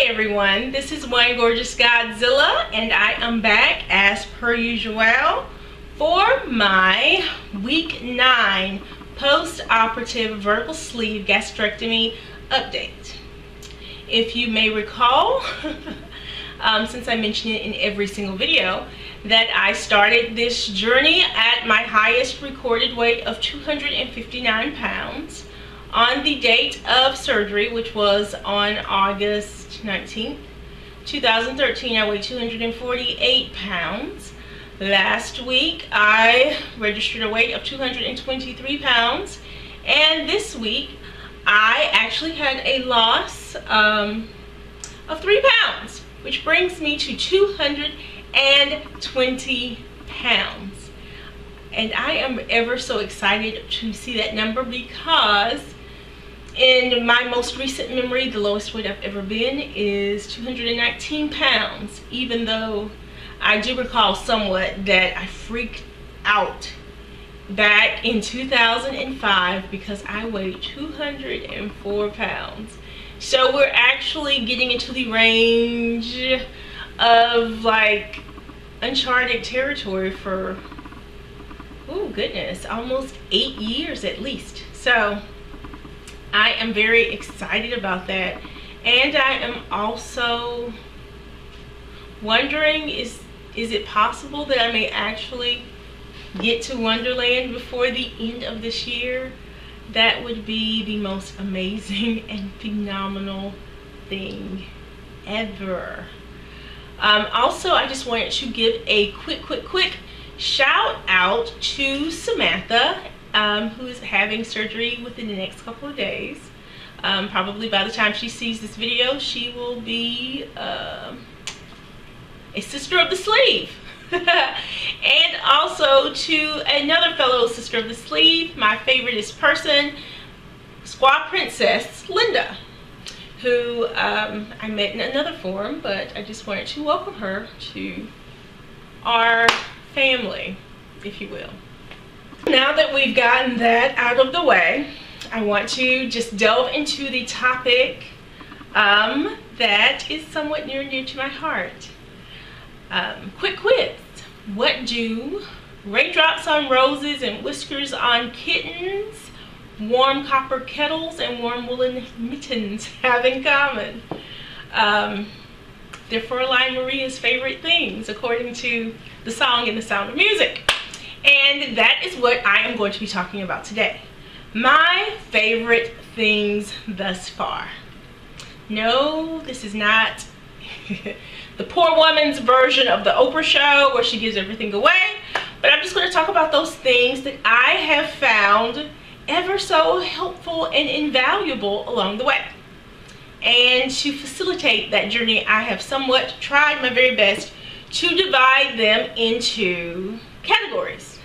everyone, this is One Gorgeous Godzilla, and I am back as per usual for my week 9 post-operative vertical sleeve gastrectomy update. If you may recall, since I mention it in every single video, that I started this journey at my highest recorded weight of 259 pounds on the date of surgery, which was on August 19th, 2013. I weighed 248 pounds. Last week, I registered a weight of 223 pounds. And this week, I actually had a loss of 3 pounds, which brings me to 220 pounds. And I am ever so excited to see that number, because in my most recent memory, the lowest weight I've ever been is 219 pounds, even though I do recall somewhat that I freaked out back in 2005 because I weighed 204 pounds. So we're actually getting into the range of like uncharted territory for, oh goodness, almost 8 years at least. So I am very excited about that, and I am also wondering, is it possible that I may actually get to Wonderland before the end of this year? That would be the most amazing and phenomenal thing ever. Also, I just wanted to give a quick shout out to Samantha, who is having surgery within the next couple of days. Probably by the time she sees this video, she will be a sister of the sleeve. And also to another fellow sister of the sleeve, my favoriteest person, Squaw Princess Linda, who I met in another forum, but I just wanted to welcome her to our family, if you will. Now that we've gotten that out of the way, I want to just delve into the topic that is somewhat near and dear to my heart. Quick quiz. What do raindrops on roses and whiskers on kittens, warm copper kettles, and warm woolen mittens have in common? They're Fräulein Maria's favorite things, according to the song in The Sound of Music. And that is what I am going to be talking about today. My favorite things thus far. No, this is not the poor woman's version of the Oprah show where she gives everything away, but I'm just going to talk about those things that I have found ever so helpful and invaluable along the way. And to facilitate that journey, I have somewhat tried my very best to divide them into categories.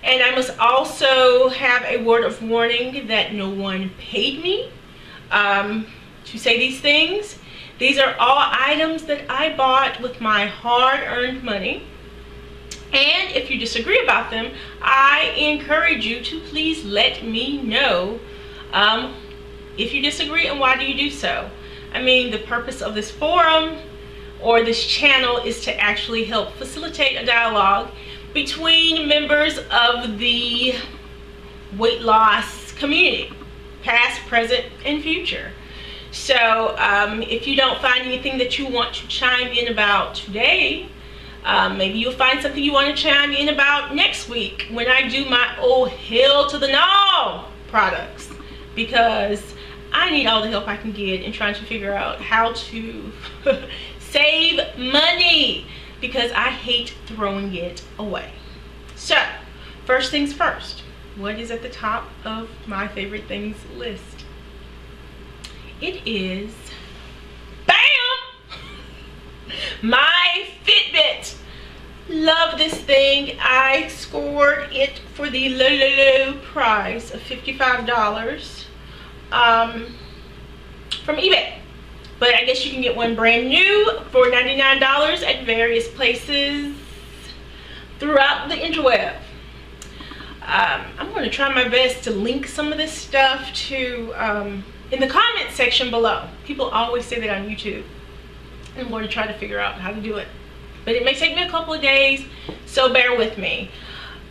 And I must also have a word of warning that no one paid me to say these things. These are all items that I bought with my hard-earned money. And if you disagree about them, I encourage you to please let me know if you disagree and why do you do so. I mean, the purpose of this forum or this channel is to actually help facilitate a dialogue between members of the weight loss community, past, present, and future. So if you don't find anything that you want to chime in about today, maybe you'll find something you want to chime in about next week when I do my oh hell to the no products, because I need all the help I can get in trying to figure out how to save money, because I hate throwing it away. So first things first, what is at the top of my favorite things list? It is, bam, my Fitbit. Love this thing. I scored it for the low price of $55 from eBay. But I guess you can get one brand new for $99 at various places throughout the interweb. I'm going to try my best to link some of this stuff to in the comment section below. People always say that on YouTube. I'm going to try to figure out how to do it, but it may take me a couple of days, so bear with me.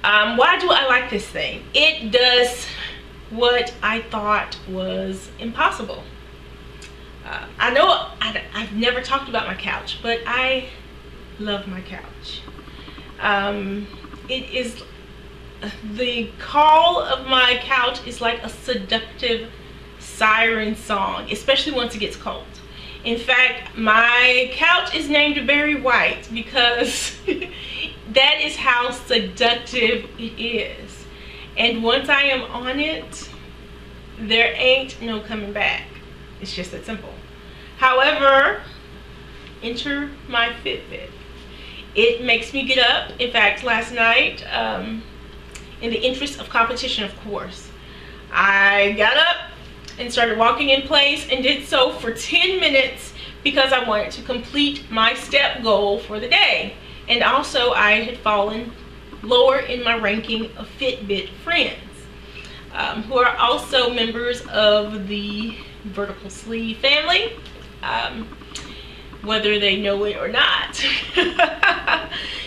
Why do I like this thing? It does what I thought was impossible. I know I've never talked about my couch, but I love my couch. It is, the call of my couch is like a seductive siren song, especially once it gets cold. In fact, my couch is named Very White because that is how seductive it is. And once I am on it, there ain't no coming back. It's just that simple. However, enter my Fitbit. It makes me get up. In fact, last night, in the interest of competition, of course, I got up and started walking in place and did so for 10 minutes because I wanted to complete my step goal for the day. And also I had fallen lower in my ranking of Fitbit friends, who are also members of the Vertical Sleeve family, whether they know it or not.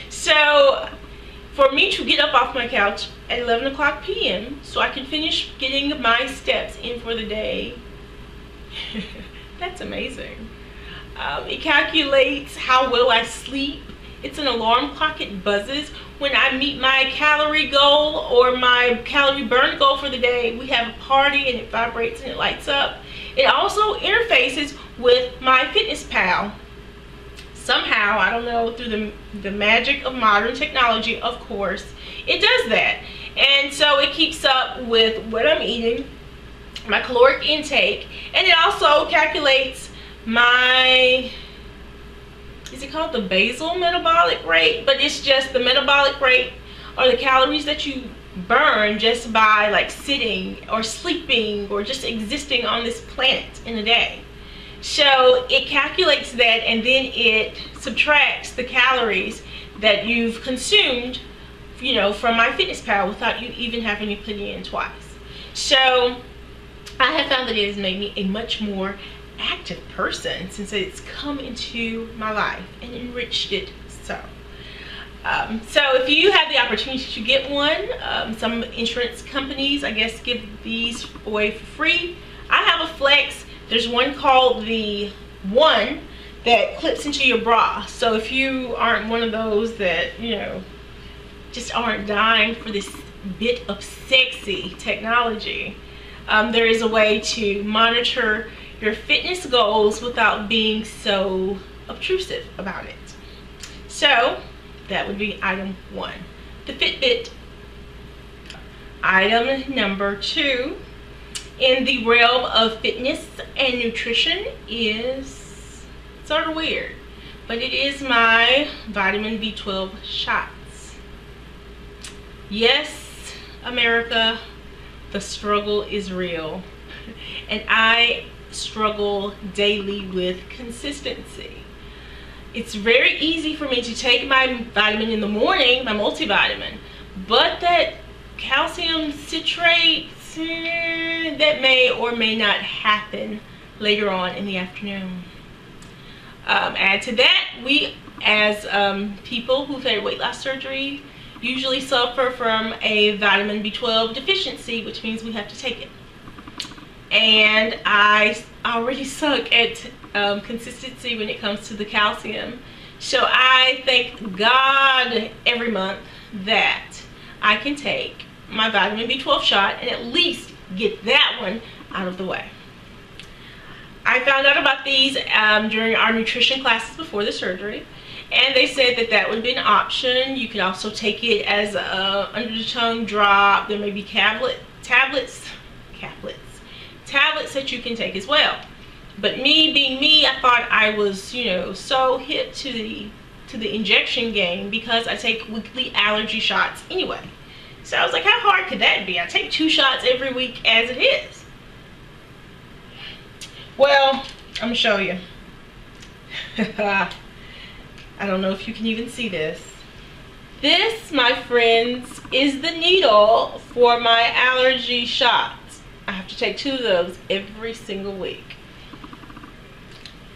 So for me to get up off my couch at 11 o'clock p.m. so I can finish getting my steps in for the day, that's amazing. It calculates how well I sleep. It's an alarm clock. It buzzes when I meet my calorie goal or my calorie burn goal for the day. We have a party and it vibrates and it lights up. It also interfaces with MyFitnessPal. Somehow, I don't know, through the magic of modern technology, of course, it does that. And so it keeps up with what I'm eating, my caloric intake, and it also calculates my, is it called the basal metabolic rate? But it's just the metabolic rate, or the calories that you burn just by like sitting or sleeping or just existing on this planet in a day. So it calculates that, and then it subtracts the calories that you've consumed, you know, from MyFitnessPal without you even having to put it in twice. So I have found that it has made me a much more active person since it's come into my life and enriched it so. So if you have the opportunity to get one, some insurance companies, I guess, give these away for free. I have a Flex. There's one called the One that clips into your bra. So if you aren't one of those that, you know, just aren't dying for this bit of sexy technology, there is a way to monitor your fitness goals without being so obtrusive about it. So that would be item 1, the Fitbit. Item number 2 in the realm of fitness and nutrition is sort of weird, but it is my vitamin B12 shots. Yes, America, the struggle is real, and I struggle daily with consistency. It's very easy for me to take my vitamin in the morning, my multivitamin, but that calcium citrate, that may or may not happen later on in the afternoon. Add to that, we as people who've had weight loss surgery usually suffer from a vitamin B12 deficiency, which means we have to take it. And I already suck at consistency when it comes to the calcium. So I thank God every month that I can take my vitamin B12 shot and at least get that one out of the way. I found out about these during our nutrition classes before the surgery, and they said that that would be an option. You could also take it as a under the tongue drop. There may be tablets that you can take as well. But me being me, I thought I was, you know, so hip to the injection game because I take weekly allergy shots anyway. So I was like, how hard could that be? I take 2 shots every week as it is. Well, I'm gonna show you. I don't know if you can even see this. This, my friends, is the needle for my allergy shots. I have to take 2 of those every single week.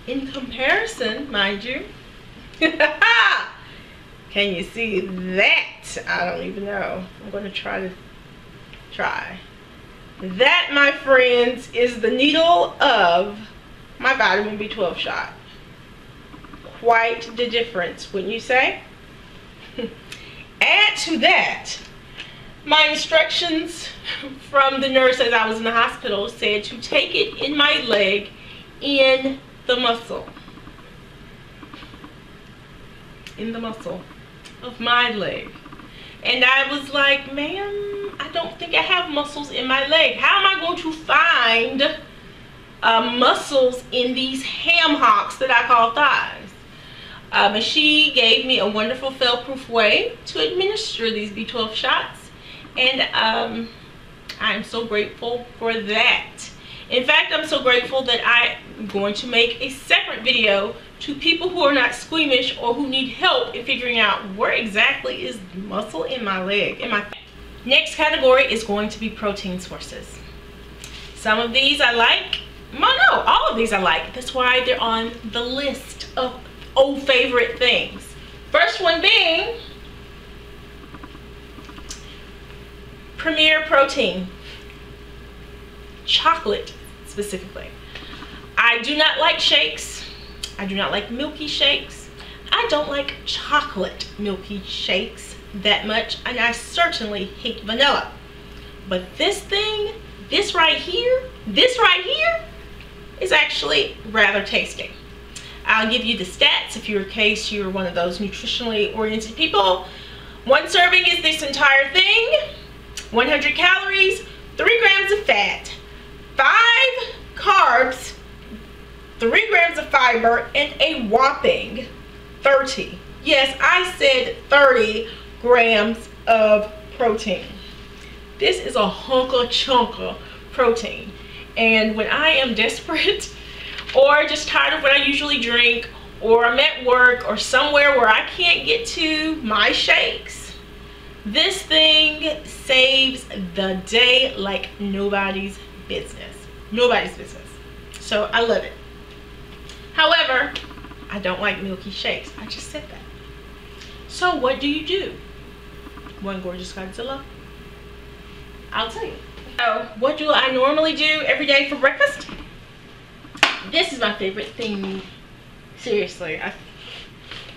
In comparison, mind you, can you see that? I don't even know. I'm going to try. That, my friends, is the needle of my vitamin B12 shot. Quite the difference, wouldn't you say? Add to that, my instructions from the nurse as I was in the hospital said to take it in my leg, in the muscle of my leg. And I was like, ma'am, I don't think I have muscles in my leg. How am I going to find muscles in these ham hocks that I call thighs? And she gave me a wonderful fail-proof way to administer these B12 shots, and I'm so grateful for that. In fact, I'm so grateful that I'm going to make a separate video to people who are not squeamish or who need help in figuring out where exactly is muscle in my leg. Next category is going to be protein sources. Some of these I like. No, all of these I like. That's why they're on the list of old favorite things. First one being Premier Protein. Chocolate specifically. I do not like shakes. I do not like milky shakes. I don't like chocolate milky shakes that much, and I certainly hate vanilla. But this thing, this right here is actually rather tasty. I'll give you the stats if in case you're one of those nutritionally oriented people. 1 serving is this entire thing. 100 calories, 3 grams of fat, 5 carbs, 3 grams of fiber, and a whopping 30. Yes, I said 30 grams of protein. This is a hunka chunka protein. And when I am desperate or just tired of what I usually drink, or I'm at work or somewhere where I can't get to my shakes, this thing saves the day like nobody's business. Nobody's business. So I love it. However, I don't like milky shakes. I just said that. So what do you do? One gorgeous Godzilla? I'll tell you. So what do I normally do every day for breakfast? This is my favorite thing. Seriously,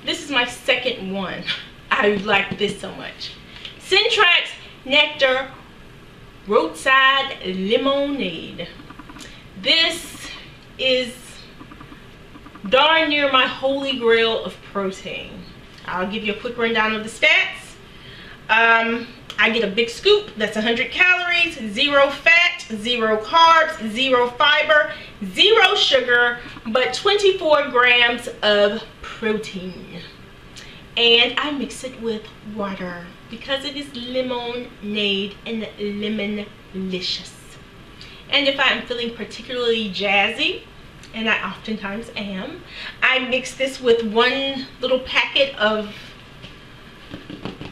this is my second one. I like this so much. Syntrax Nectar Roadside Lemonade. This is darn near my holy grail of protein. I'll give you a quick rundown of the stats. I get a big scoop that's 100 calories, 0 fat, 0 carbs, 0 fiber, 0 sugar, but 24 grams of protein. And I mix it with water because it is lemonade and lemon-licious. And if I'm feeling particularly jazzy, and I oftentimes am, I mix this with 1 little packet of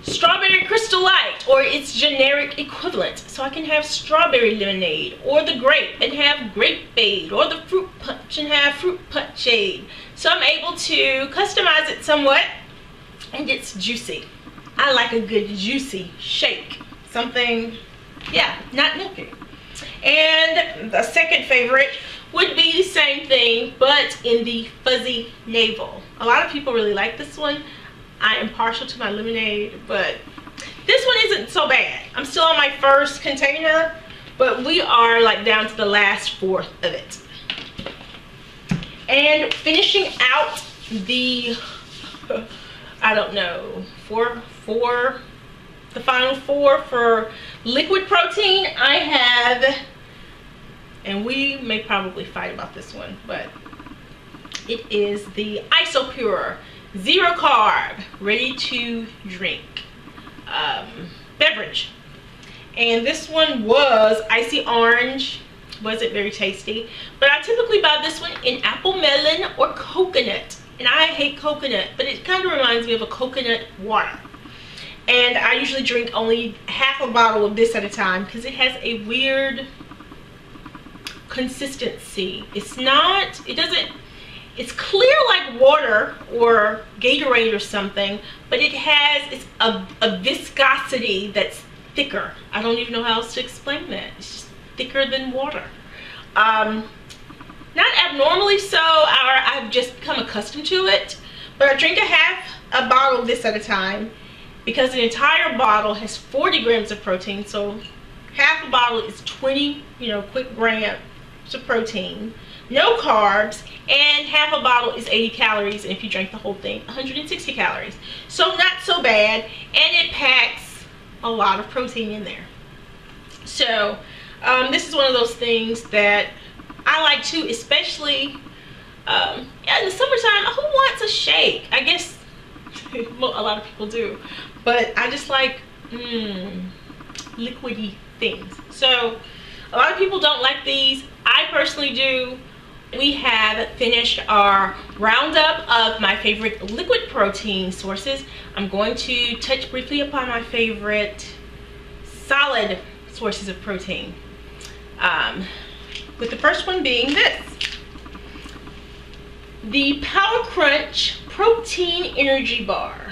Strawberry Crystal Light, or its generic equivalent. So I can have strawberry lemonade, or the grape and have grapeade, or the fruit punch and have fruit punchade. So I'm able to customize it somewhat, and it's juicy. I like a good juicy shake. Something, yeah, not milky. And the second favorite would be the same thing, but in the fuzzy navel. A lot of people really like this one. I am partial to my lemonade, but this one isn't so bad. I'm still on my first container, but we are like down to the last 4th of it. And finishing out the, I don't know, the final 4 for liquid protein, I have, and we may probably fight about this one, but it is the Isopure 0 carb ready to drink beverage. And this one was icy orange. Wasn't very tasty, but I typically buy this one in apple melon or coconut, and I hate coconut, but it kind of reminds me of a coconut water. And I usually drink only half a bottle of this at a time because it has a weird consistency. It's not, it doesn't, it's clear like water or Gatorade or something, but it has, it's a viscosity that's thicker. I don't even know how else to explain that. It's just thicker than water. Not abnormally so, I've just become accustomed to it, but I drink a bottle of this at a time because the entire bottle has 40 grams of protein, so half a bottle is 20, quick grams of protein, no carbs, and half a bottle is 80 calories, and if you drink the whole thing, 160 calories. So not so bad, and it packs a lot of protein in there. So this is one of those things that I like too, especially in the summertime. Who wants a shake? I guess a lot of people do, but I just like liquidy things. So a lot of people don't like these. I personally do. We have finished our roundup of my favorite liquid protein sources. I'm going to touch briefly upon my favorite solid sources of protein, with the first one being this, the Power Crunch Protein Energy Bar.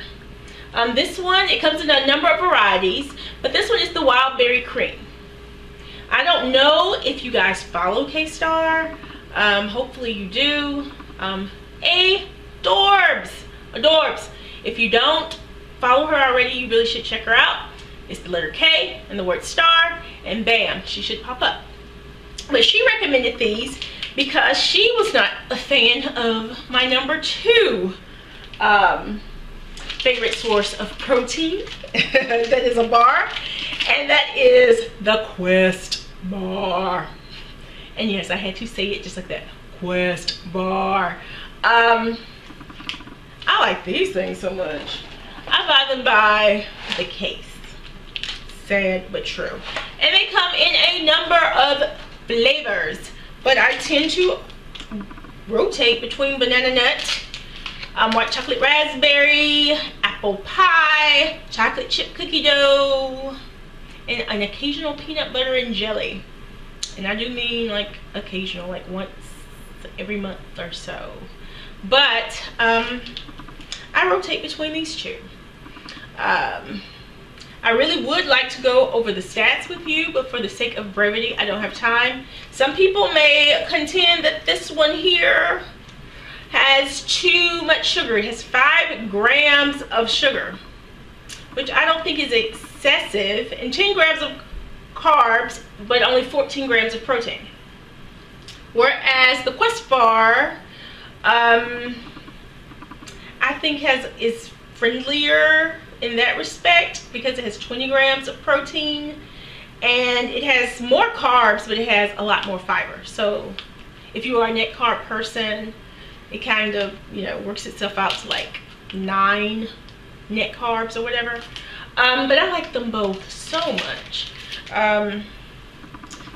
This one, it comes in a number of varieties, but this one is the Wild Berry Cream. I don't know if you guys follow K-Star. Hopefully you do. Adorbs. If you don't follow her already, you really should check her out. It's the letter K and the word star, and bam, she should pop up. But she recommended these because she was not a fan of my number 2 favorite source of protein that is a bar, and that is the Quest bar. And yes, I had to say it just like that, Quest bar. I like these things so much. I buy them by the case. Sad but true. And they come in a number of flavors, but I tend to rotate between banana nut, white chocolate raspberry, apple pie, chocolate chip cookie dough, and an occasional peanut butter and jelly. And I do mean like occasional, like once every month or so. But I rotate between these two. I really would like to go over the stats with you, but for the sake of brevity, I don't have time. Some people may contend that this one here has too much sugar. It has 5 grams of sugar, which I don't think is excessive, and 10 grams of carbs, but only 14 grams of protein. Whereas the Quest bar, I think is friendlier in that respect because it has 20 grams of protein, and it has more carbs, but it has a lot more fiber. So if you are a net carb person, it kind of, works itself out to like 9 net carbs or whatever. But I like them both so much.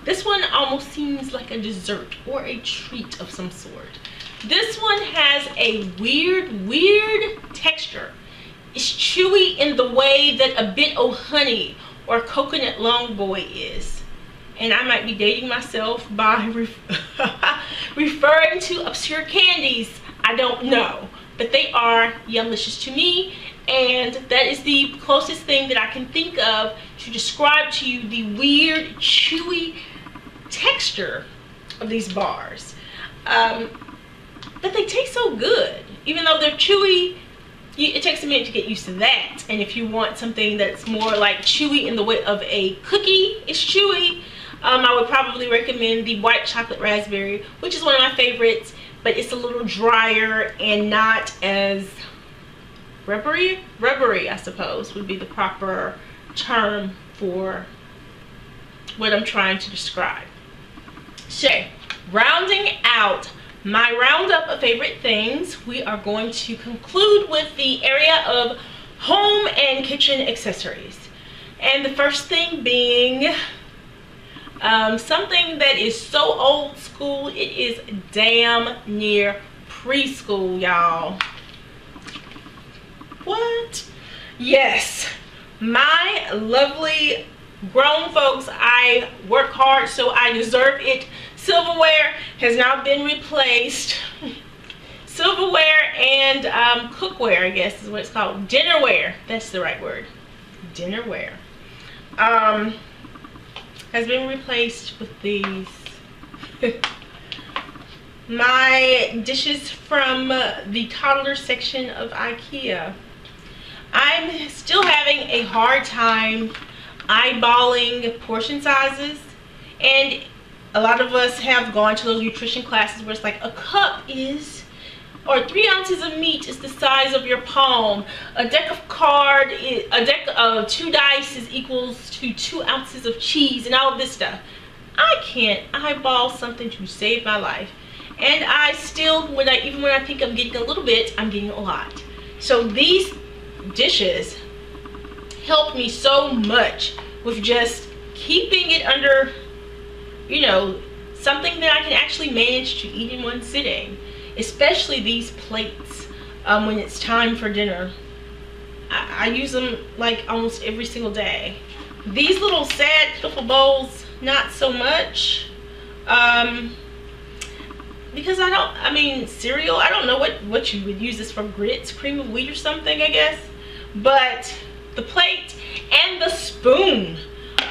This one almost seems like a dessert or a treat of some sort. This one has a weird texture. It's chewy in the way that a bit o' honey or coconut long boy is. And I might be dating myself by referring to obscure candies. I don't know, but they are yumlicious to me, and that is the closest thing that I can think of to describe to you the weird chewy texture of these bars. But they taste so good. Even though they're chewy, it takes a minute to get used to that. And if you want something that's more like chewy in the way of a cookie is chewy, I would probably recommend the white chocolate raspberry, which is one of my favorites, but it's a little drier and not as rubbery, I suppose would be the proper term for what I'm trying to describe. So, rounding out my roundup of favorite things, we are going to conclude with the area of home and kitchen accessories. And the first thing being something that is so old school, it is damn near preschool, y'all. What? Yes, my lovely grown folks, I work hard, so I deserve it. silverware has now been replaced. Silverware and cookware, I guess is what it's called. Dinnerware, that's the right word. Dinnerware has been replaced with these. My dishes from the toddler section of IKEA. I'm still having a hard time eyeballing portion sizes, and a lot of us have gone to those nutrition classes where it's like a cup is, or 3 ounces of meat is the size of your palm. A deck of of 2 dice is equals to 2 ounces of cheese, and all of this stuff. I can't eyeball something to save my life, and I still, even when I think I'm getting a little bit, I'm getting a lot. So these dishes help me so much with just keeping it under, you know, something that I can actually manage to eat in one sitting. Especially these plates when it's time for dinner. I use them like almost every single day. These little sad, pitiful bowls, not so much. Because cereal, I don't know what you would use this for, grits, cream of wheat or something, I guess. But the plate and the spoon,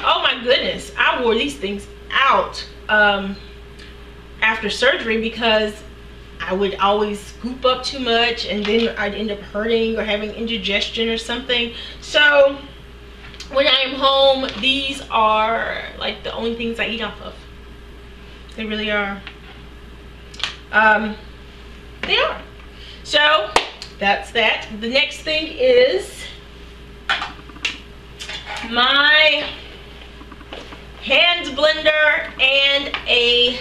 oh my goodness, I wore these things out after surgery because I would always scoop up too much, and then I'd end up hurting or having indigestion or something. So when I am home, these are like the only things I eat off of. They really are. They are. So that's that. The next thing is my hand blender and a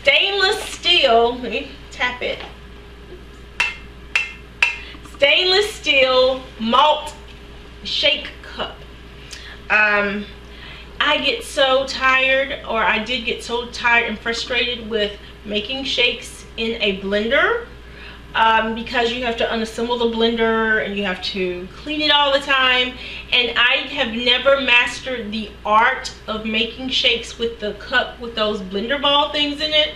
stainless steel, let me tap it, stainless steel malt shake cup. I get so tired, or I did get so tired and frustrated with making shakes in a blender because you have to unassemble the blender and you have to clean it all the time, and I have never mastered the art of making shakes with the cup with those blender ball things in it.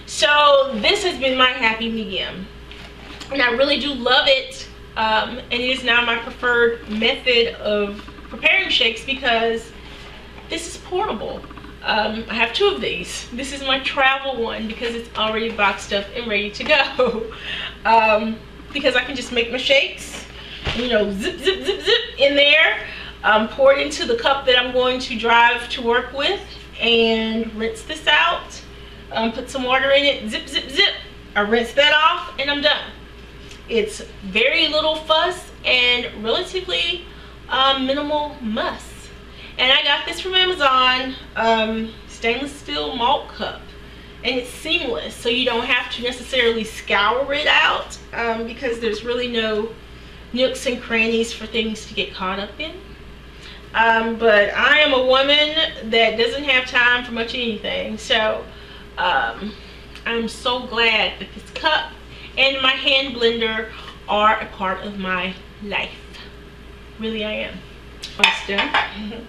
So this has been my happy medium, and I really do love it, and it is now my preferred method of preparing shakes because this is portable. I have 2 of these. This is my travel one because it's already boxed up and ready to go. Because I can just make my shakes, you know, zip, zip, zip, zip in there, pour it into the cup that I'm going to drive to work with, and rinse this out, put some water in it, zip, zip, zip. I rinse that off and I'm done. It's very little fuss and relatively minimal muss. And I got this from Amazon, stainless steel malt cup, and it's seamless, so you don't have to necessarily scour it out because there's really no nooks and crannies for things to get caught up in. But I am a woman that doesn't have time for much of anything, so I'm so glad that this cup and my hand blender are a part of my life. Really, I am. What's done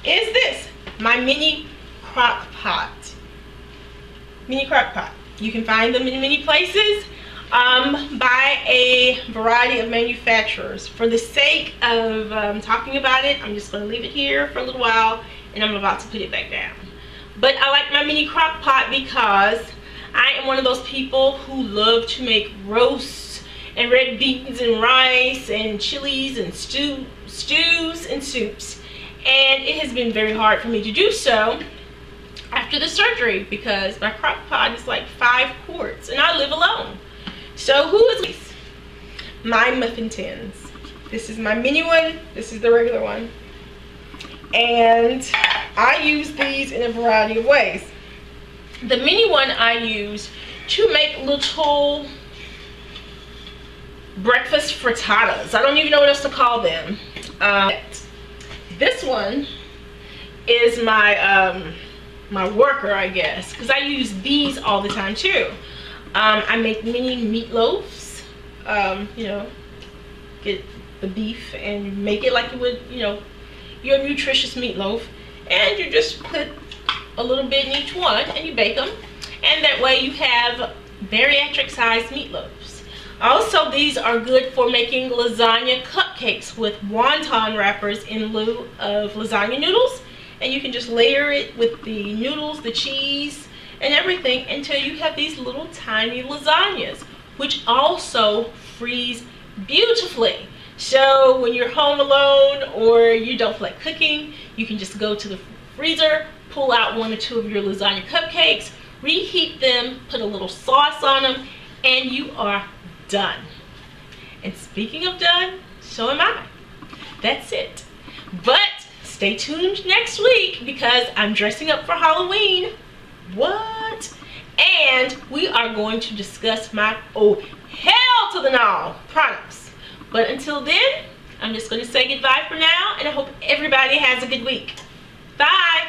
is this, my mini crock pot. Mini crock pot. You can find them in many places by a variety of manufacturers. For the sake of talking about it, I'm just going to leave it here for a little while, and I'm about to put it back down. But I like my mini crock pot because I am one of those people who love to make roasts and red beans and rice and chilies and stews and soups. And it has been very hard for me to do so after the surgery because my crock pot is like 5 quarts and I live alone. So who is this? My muffin tins. This is my mini one. This is the regular one. And I use these in a variety of ways. The mini one I use to make little breakfast frittatas. I don't even know what else to call them. This one is my my worker, I guess, because I use these all the time too. I make mini meatloaves. You know, get the beef and make it like you would, you know, your nutritious meatloaf, and you just put a little bit in each one, and you bake them. And that way you have bariatric sized meatloaves. Also, these are good for making lasagna cupcakes with wonton wrappers in lieu of lasagna noodles. And you can just layer it with the noodles, the cheese, and everything until you have these little tiny lasagnas, which also freeze beautifully. So when you're home alone or you don't feel like cooking, you can just go to the freezer, pull out 1 or 2 of your lasagna cupcakes, reheat them, put a little sauce on them, and you are done. And speaking of done, so am I. That's it. But stay tuned next week because I'm dressing up for Halloween. What? And we are going to discuss my oh hell to the no products. But until then, I'm just going to say goodbye for now, and I hope everybody has a good week. Bye.